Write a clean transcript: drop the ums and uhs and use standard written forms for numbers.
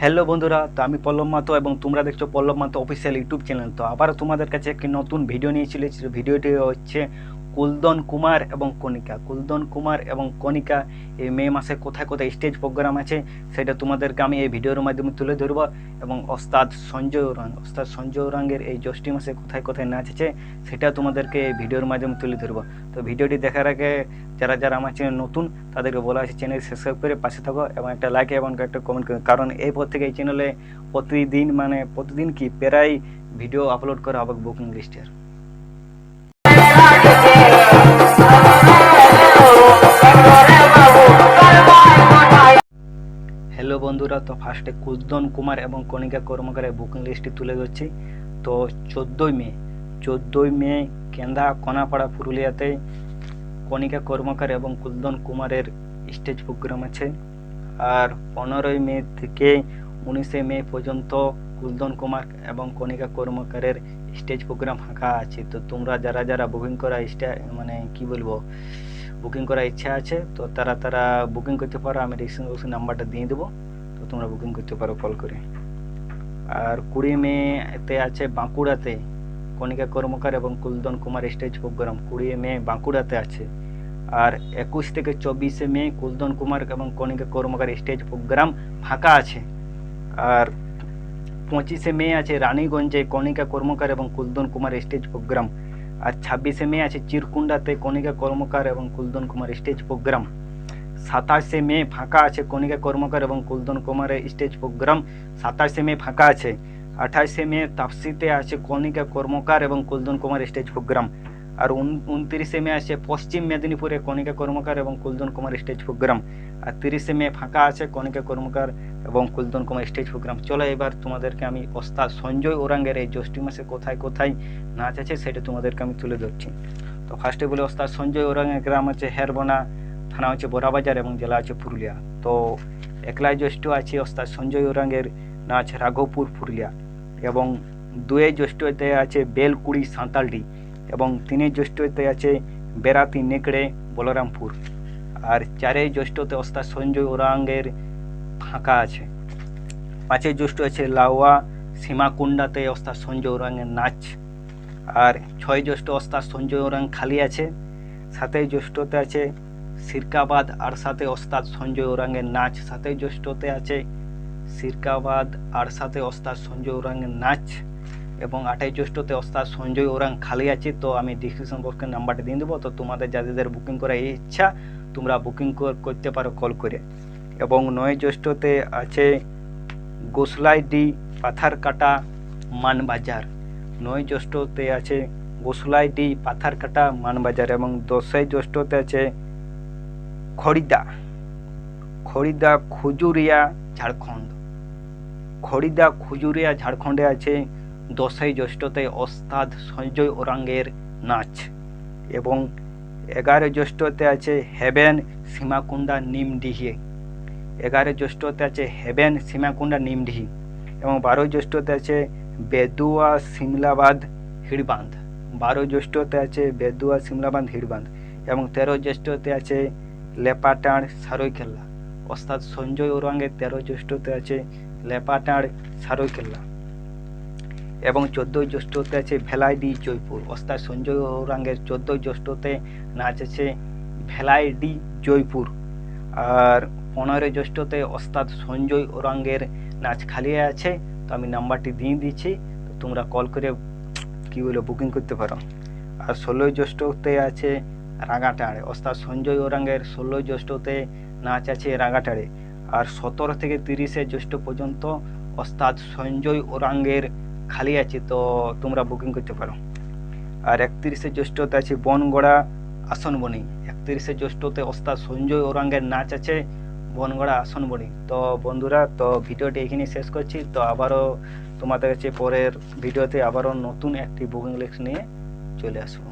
Hello বন্ধুরা, তো আমি পল্লব মাতো এবং তোমরা দেখছো পল্লব মাতো অফিসিয়াল ইউটিউব চ্যানেল। তো আবার তোমাদের কাছে একটি নতুন ভিডিও নিয়ে চলেছি। ভিডিওটি হচ্ছে কুলদন কুমার এবং কণিকা। কুলদন কুমার এবং কণিকা এই মে মাসে কোথায় কোথায় স্টেজ প্রোগ্রাম আছে সেটা তোমাদেরকে আমি এই ভিডিওর মাধ্যমে তুলে ধরবো। এবং ওস্তাদ সঞ্জয় ওরাংয়ের এই জ্যৈষ্ঠী মাসে কোথায় কোথায় নাচ আছে সেটা তোমাদেরকে এই ভিডিওর মাধ্যমে তুলে ধরবো। তো ভিডিওটি দেখার আগে যারা যারা আমার চ্যানেল নতুন তাদেরকে বলা আছে চ্যানেল সাবস্ক্রাইব করে পাশে থাকো এবং একটা লাইক এবং একটা কমেন্ট করো, কারণ এরপর থেকে এই চ্যানেলে প্রতিদিন কি প্রায় ভিডিও আপলোড করা হবে বুকিং লিস্টের। হ্যালো বন্ধুরা, তো ফার্স্টে কুলদন কুমার এবং কণিকা কর্মকারের বুকিং লিস্টটি তুলে ধরছি। তো 14ই মে কেন্দা কোনাপাড়া পুরুলিয়াতে কণিকা কর্মকার এবং কুলদন কুমারের স্টেজ প্রোগ্রাম আছে। আর 15ই মে থেকে 19শে মে পর্যন্ত কুলদন কুমার এবং কণিকা কর্মকারের স্টেজ প্রোগ্রাম ফাঁকা আছে। তো তোমরা যারা যারা বুকিং করা বুকিং করার ইচ্ছা আছে তো তারা বুকিং করতে পারো। আমি ডিসক্রিপশন নাম্বারটা দিয়ে দেবো, তো তোমরা বুকিং করতে পারো কল করে। আর 20 মেতে আছে বাঁকুড়াতে কণিকা কর্মকার এবং কুলদন কুমার স্টেজ প্রোগ্রাম, 20 মে বাঁকুড়াতে আছে। আর 21 থেকে 24শে মে কুলদন কুমার এবং কণিকা কর্মকার স্টেজ প্রোগ্রাম ফাঁকা আছে। আর 25শে মে আছে রানীগঞ্জে কণিকা কর্মকার এবং কুলদন কুমার স্টেজ প্রোগ্রাম। আর 26শে মে আছে চিরকুন্ডাতে কণিকা কর্মকার এবং কুলদন কুমার স্টেজ প্রোগ্রাম। 27শে মে ফাঁকা আছে কণিকা কর্মকার এবং কুলদন কুমারের স্টেজ প্রোগ্রাম, 27শে মে ফাঁকা আছে। 28শে মে তাপসিতে আছে কণিকা কর্মকার এবং কুলদন কুমার স্টেজ প্রোগ্রাম। আর 29শে মে আছে পশ্চিম মেদিনীপুরে কণিকা কর্মকার এবং কুলদন কুমার স্টেজ প্রোগ্রাম। আর 30শে মে ফাঁকা আছে কণিকা কর্মকার এবং কুলদন কুমার স্টেজ প্রোগ্রাম। চলো এবার তোমাদেরকে আমি ওস্তাদ সঞ্জয় ওরাংয়ের এই জ্যৈষ্ঠী মাসে কোথায় কোথায় নাচ আছে সেটা তোমাদেরকে আমি তুলে ধরছি। তো ফার্স্টে বলে ওস্তাদ সঞ্জয় ওরাংয়ের গ্রাম হচ্ছে হেরবোনা, থানা হচ্ছে বোরাবাজার এবং জেলা হচ্ছে পুরুলিয়া। তো 1লাই জ্যৈষ্ঠ আছে ওস্তাদ সঞ্জয় ওরাংয়ের নাচ রাঘবপুর পুরুলিয়া, এবং 2 জ্যৈষ্ঠতে আছে বেলকুড়ি সাঁতালডি, এবং 3 জ্যৈষ্ঠতে আছে বেরাতি নেকড়ে বলরামপুর। আর 4 জ্যৈষ্ঠতে ওস্তাদ সঞ্জয় ওরাংয়ের ফাঁকা আছে। 5 জ্যৈষ্ঠ আছে লাউয়া সীমাকুণ্ডাতে ওস্তাদ সঞ্জয় ওরাংয়ের নাচ। আর 6 জ্যৈষ্ঠ ওস্তাদ সঞ্জয় ওরাং খালি আছে। 7 জ্যৈষ্ঠতে আছে সিরকাবাদ আরসাতে ওস্তাদ সঞ্জয় ওরাংয়ের নাচ। 7 জ্যৈষ্ঠতে আছে সিরকাবাদ আরসাতে ওস্তাদ সঞ্জয় ওরাংয়ের নাচ, এবং 8 জ্যৈষ্ঠতে ওস্তাদ সঞ্জয় ওরাং খালি আছে। তো আমি ডিসক্রিপশন বক্সে নাম্বারটা দিয়ে দেবো, তো তোমাদের যাদের বুকিং করার ইচ্ছা তোমরা বুকিং করতে পারো কল করে। এবং 9 জ্যৈষ্ঠতে আছে গোসলাইডি পাথারকাটা মানবাজার। 9 জ্যৈষ্ঠতে আছে গোসলাইডি পাথারকাটা মানবাজার। এবং 10 জ্যৈষ্ঠতে আছে খড়িদা খুজুরিয়া ঝাড়খণ্ড। ঝাড়খণ্ডে আছে 10 জ্যৈষ্ঠতে ওস্তাদ সঞ্জয় ওরাংয়ের নাচ। এবং 11 জ্যৈষ্ঠতে আছে হেভেন সীমাকুণ্ডা নিমডিহি। 11 জ্যৈষ্ঠতে আছে হেভেন সীমাকুণ্ডা নিমডিহি। এবং 12 জ্যৈষ্ঠতে আছে বেদুয়া সিমলাবাদ হিড়বাঁধ। 12 জ্যৈষ্ঠতে আছে বেদুয়া সিমলাবাদ হিড়বাঁধ। এবং 13 জ্যৈষ্ঠতে আছে লেপাটাঁড় সারৈকেল্লা। ওস্তাদ সঞ্জয় ওরাংয়ের 13 জ্যৈষ্ঠতে আছে লেপাটাঁড় সারৈকেল্লা। এবং 14 জ্যৈষ্ঠতে আছে ভেলাইডি জয়পুর। ওস্তাদ সঞ্জয় ওরাংয়ের 14 জ্যৈষ্ঠতে নাচ আছে ভেলাইডি জয়পুর। আর 15 জ্যৈষ্ঠতে ওস্তাদ সঞ্জয় ওরাংয়ের নাচ খালি আছে। তো আমি নাম্বারটি দিয়ে দিচ্ছি, তো তোমরা কল করে বুকিং করতে পারো। আর 16 জ্যৈষ্ঠতে আছে রাঙাটাঁড়ে। ওস্তাদ সঞ্জয় ওরাংয়ের 16 জ্যৈষ্ঠতে নাচ আছে রাঙাটাঁড়ে। আর 17 থেকে 30 জ্যৈষ্ঠ পর্যন্ত ওস্তাদ সঞ্জয় ওরাংয়ের খালি আছে, তো তোমরা বুকিং করতে পারো। আর 31 জ্যৈষ্ঠতে আছে বনগড়া আসনবনি। 31 জ্যৈষ্ঠতে ওস্তাদ সঞ্জয় ওরাংয়ের নাচ আছে বনগড়া আসনবনি। তো বন্ধুরা, তো ভিডিওটি এখানে শেষ করছি। তো আবারও তোমাদের কাছে পরের ভিডিওতে আবারও নতুন একটি বুকিং লিস্ট নিয়ে চলে আসবো।